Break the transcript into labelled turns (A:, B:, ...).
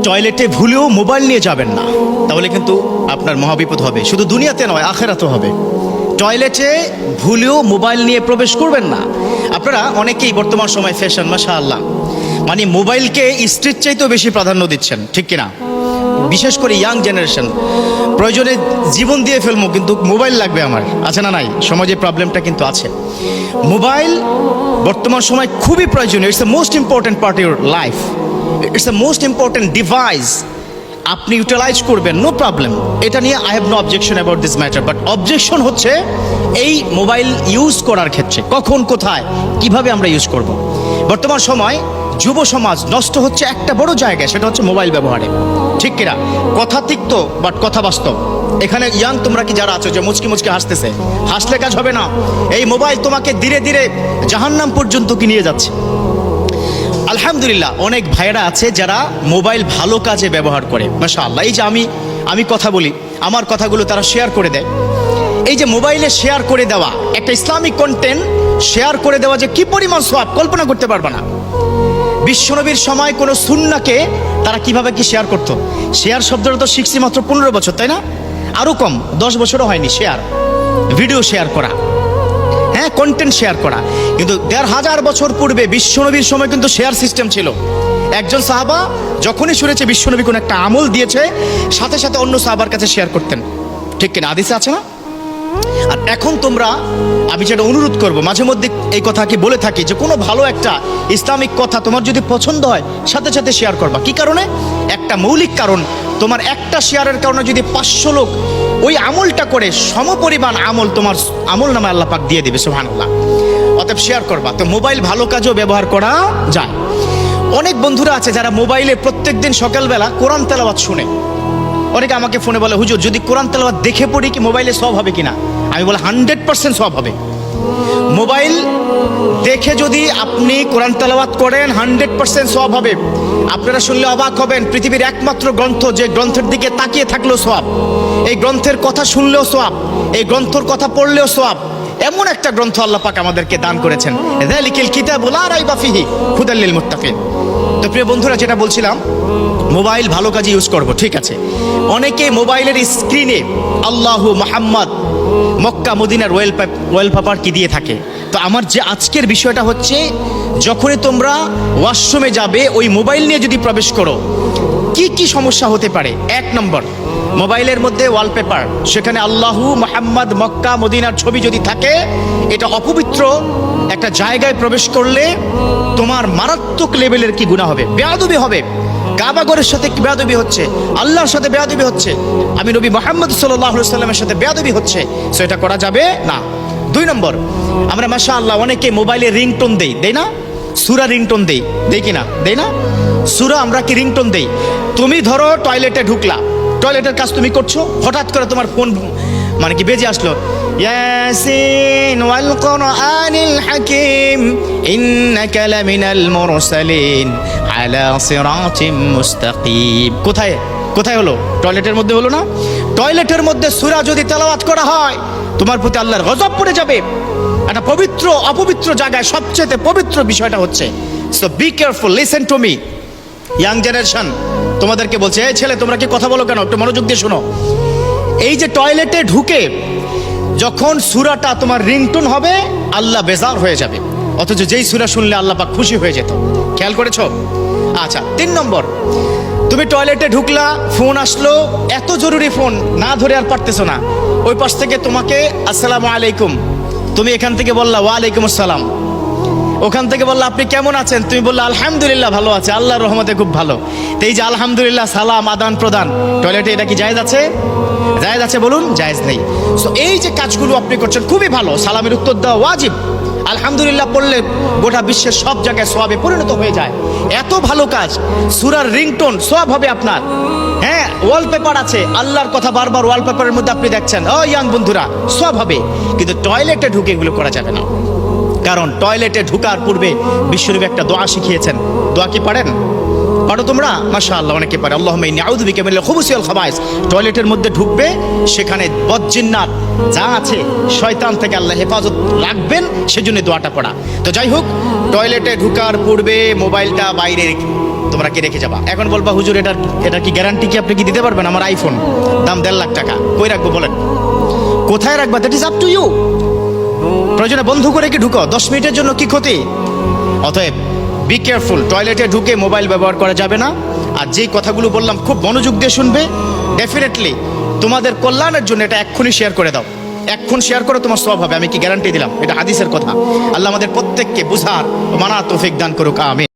A: টয়লেটে ভুলেও মোবাইল নিয়ে যাবেন না, তাহলে কিন্তু আপনার মহাবিপদ হবে। শুধু দুনিয়াতে নয়, আখেরাতেও হবে। টয়লেটে ভুলেও মোবাইল নিয়ে প্রবেশ করবেন না। আপনারা অনেকেই বর্তমান সময় ফ্যাশন, মাশাআল্লাহ, মানে মোবাইলকে স্ত্রীর চাইতেও বেশি প্রাধান্য দিচ্ছেন, ঠিক কিনা? বিশেষ করে ইয়াং জেনারেশন, প্রয়োজনে জীবন দিয়ে ফেলবো কিন্তু মোবাইল লাগবে আমার, আছে না নাই? সমাজে প্রবলেমটা কিন্তু আছে। মোবাইল বর্তমান সময় খুবই প্রয়োজনীয়। It's the most important part your life, it's the most important device. আপনি ইউটিলাইজ করবেন, নো প্রবলেম, এটা নিয়ে I have no objection about this matter. But objection হচ্ছে এই মোবাইল ইউজ করার ক্ষেত্রে, কখন, কোথায়, কিভাবে আমরা ইউজ করব। বর্তমান সময় যুব সমাজ নষ্ট হচ্ছে একটা বড় জায়গায়, সেটা হচ্ছে মোবাইল ব্যবহারে, ঠিক কিনা? কথা তিক্ত বাট কথা বাস্তব। এখানে ইয়াং তোমরা কি যারা আছো যে মুচকি মুচকি হাসতেছে, হাসলে কাজ হবে না। এই মোবাইল তোমাকে ধীরে ধীরে জাহান্নাম পর্যন্ত কি নিয়ে যাচ্ছে। আলহামদুলিল্লাহ, অনেক ভাইয়েরা আছে যারা মোবাইল ভালো কাজে ব্যবহার করে, মাশাআল্লাহ। এই যে আমি কথা বলি, আমার কথাগুলো তারা শেয়ার করে দেয়। এই যে মোবাইলে শেয়ার করে দেওয়া, একটা ইসলামিক কন্টেন্ট শেয়ার করে দেওয়া যে কি পরিমাণ সওয়াব কল্পনা করতে পারবে না। বিশ্বনবীর সময় কোনো সুন্নাহকে তারা কিভাবে কি শেয়ার করতো। শেয়ার শব্দটা তো শিখছি মাত্র 15 বছর, তাই না? আরও কম, 10 বছরও হয়নি। শেয়ার, ভিডিও শেয়ার করা, হ্যাঁ, কন্টেন্ট শেয়ার করা। কিন্তু 1500 বছর পূর্বে বিশ্বনবীর সময় কিন্তু শেয়ার সিস্টেম ছিল। একজন সাহাবা যখনই শুনেছে বিশ্বনবী কোনো একটা আমল দিয়েছে, সাথে সাথে অন্য সাহাবার কাছে শেয়ার করতেন, ঠিক কিনা? হাদিসে আছে না? আর এখন তোমরা, আমি যেটা অনুরোধ করব, মাঝে মধ্যে এই কথা কি বলে থাকি যে কোনো ভালো একটা ইসলামিক কথা তোমার যদি পছন্দ হয়, সাথে সাথে শেয়ার করবা। কি কারণে? একটা মৌলিক কারণ, তোমার একটা শেয়ারের কারণে যদি 500 লোক ওই আমলটা করে, সমপরিমাণ আমল তোমার আমল নামে আল্লাহ পাক দিয়ে দেবে, সুবহানাল্লাহ। অতএব শেয়ার করবা। তো মোবাইল ভালো কাজেও ব্যবহার করা যায়। অনেক বন্ধুরা আছে যারা মোবাইলে প্রত্যেকদিন সকালবেলা কোরআন তেলাওয়াত শুনে। অনেকে আমাকে ফোনে বলে, হুজুর যদি কোরআন তেলাওয়াত দেখে পড়ি কি মোবাইলে সওয়াব হবে কিনা? আমি বলি 100% সওয়াব হবে। মোবাইল দেখে যদি আপনি কোরআন তেলাওয়াত করেন 100% সওয়াব হবে। আপনারা শুনলে অবাক হবেন, পৃথিবীর একমাত্র গ্রন্থ যে গ্রন্থের দিকে তাকিয়ে থাকলেও সওয়াব, এই গ্রন্থের কথা শুনলেও সওয়াব, এই গ্রন্থর কথা পড়লেও সওয়াব। এমন একটা গ্রন্থ আল্লাহ পাক আমাদেরকে দান করেছেন, যালিকাল কিতাবু লা রাইবা ফিহি হুদাল লিল মুত্তাকিন। তো প্রিয় বন্ধুরা, যেটা বলছিলাম, মোবাইল ভালো কাজে ইউজ করব, ঠিক আছে। অনেকে মোবাইলের স্ক্রিনে আল্লাহু মুহাম্মদ, মক্কা মদিনার ওয়ালপেপার কি দিয়ে থাকে। তো আমার যে আজকের বিষয়টা হচ্ছে, যখনই তোমরা ওয়াশরুমে যাবে, ওই মোবাইল নিয়ে যদি প্রবেশ করো, কি কি সমস্যা হতে পারে। 1 নম্বর, মোবাইলের মধ্যে ওয়ালপেপার, সেখানে আল্লাহু মুহাম্মদ মক্কা মদিনার ছবি যদি থাকে, এটা অপবিত্র একটা জায়গায় প্রবেশ করলে তোমার মারাত্মক লেভেলের কি গুনাহ হবে, বেয়াদবি হবে। কাবাগরের সাথে বেয়াদবি হচ্ছে, আল্লাহর সাথে বেয়াদবি হচ্ছে, আমি নবী মুহাম্মদ সাল্লাল্লাহু আলাইহি ওয়াসাল্লামের সাথে বেয়াদবি হচ্ছে। সো এটা করা যাবে না। 2 নম্বর, আমরা মাশাআল্লাহ অনেকে মোবাইলে রিংটোন দেই না? সূরা রিংটোন দেই কিনা? দেই না? সূরা আমরা কি রিংটোন দেই? তুমি ধরো টয়লেটে ঢুকলা, টয়লেটের কাজ তুমি করছো, হঠাৎ করে তোমার ফোন মানে কি বেজে আসলো, ইয়াসিন ওয়াল কুরআনিল হাকিম ইন্নাকা লামিনাল মুরসালিন আলা সিরাতিম মুস্তাকিম। কোথায় হলো? টয়লেটের মধ্যে হলো না? টয়লেটের মধ্যে সূরা যদি তেলাওয়াত করা হয়, তোমার প্রতি আল্লাহর গজব পড়ে যাবে। একটা পবিত্র অপবিত্র জায়গায় সবচেয়ে পবিত্র বিষয়টা হচ্ছে। So be careful, listen to me, young generation, তোমাদেরকে বলছে, এই ছেলে তোমরা কি কথা বলো কেন? একটু মনোযোগ দিয়ে শোনো। এই যে টয়লেটে ঢুকে যখন সূরাটা তোমার রিংটোন হবে, আল্লাহ বেজার হয়ে যাবে, অথচ যেই সূরা শুনলে আল্লাহ পাক খুশি হয়ে যেত। খেয়াল করেছো? আচ্ছা, 3 নম্বর, তুমি টয়লেটে ঢুকলা, ফোন আসলো, এত জরুরি ফোন, না ধরে আর পারতেছো না, ওই পাশ থেকে তোমাকে আসসালামু আলাইকুম, তুমি এখান থেকে বললা ওয়ালাইকুম আসসালাম, ওখান থেকে বললা আপনি কেমন আছেন, তুমি বললা আলহামদুলিল্লাহ ভালো আছে, আল্লাহর রহমতে খুব ভালো। তো এই যে আলহামদুলিল্লাহ সালাম আদান প্রদান টয়লেটে, এটা কি জায়েজ আছে? জায়েজ আছে? বলুন, জায়েজ নেই। সো এই যে কাজগুলো আপনি করছেন খুবই ভালো, সালামের উত্তর দেওয়া ওয়াজিব। আলহামদুলিল্লাহ পড়লে গোটা বিশ্বের সব জায়গায় সওয়াবে পরিণত হয়ে যায়, এত ভালো কাজ। সূরার রিংটোন সওয়াব হবে আপনার। হ্যাঁ, ওয়ালপেপার আছে, আল্লাহর কথা বারবার ওয়ালপেপারের মধ্যে আপনি দেখছেন, ও ইয়াং বন্ধুরা, সওয়াব হবে। কিন্তু টয়লেটে ঢুকে এগুলো করা যাবে না। কারণ টয়লেটে ঢুকার পূর্বে বিশ্বনবী একটা দোয়া শিখিয়েছেন। দোয়া কি পারেন? পারো তোমরা? মাশাআল্লাহ, অনেকে পারে। আল্লাহুম্মা ইন্নী আউযু বিকা মিনাল খুবুসি ওয়াল খাবায়েস। টয়লেটের মধ্যে ঢুকবে, সেখানে বদজিন্নাত যা আছে শয়তান থেকে আল্লাহ হেফাজত রাখবেন, সেজন্য দোয়াটা পড়া। তো যাই হোক, টয়লেটে ঢুকার পূর্বে মোবাইলটা বাইরে তোমরা কি রেখে যাবা। এখন বলবা হুজুর এটা কি গ্যারান্টি কি আপনি কি দিতে পারবেন? আমার আইফোন দাম 1.5 লাখ টাকা, কই রাখবো বলেন, কোথায় রাখবা? That is up to you. প্রয়োজনে বন্ধ করে কি ঢুকো, 10 মিনিটের জন্য কি ক্ষতি? অতএব বি কেয়ারফুল, টয়লেটে ঢুকে মোবাইল ব্যবহার করা যাবে না। আর যেই কথাগুলো বললাম খুব মনোযোগ দিয়ে শুনবে, ডেফিনেটলি তোমাদের কল্যাণের জন্য এটা এক্ষুনি শেয়ার করে দাও, এক্ষুন শেয়ার করো, তোমার সওয়াব হবে, আমি কি গ্যারান্টি দিলাম, এটা হাদিসের কথা। আল্লাহ আমাদের প্রত্যেককে বুঝার ও মানা তৌফিক দান করুক, আমিন।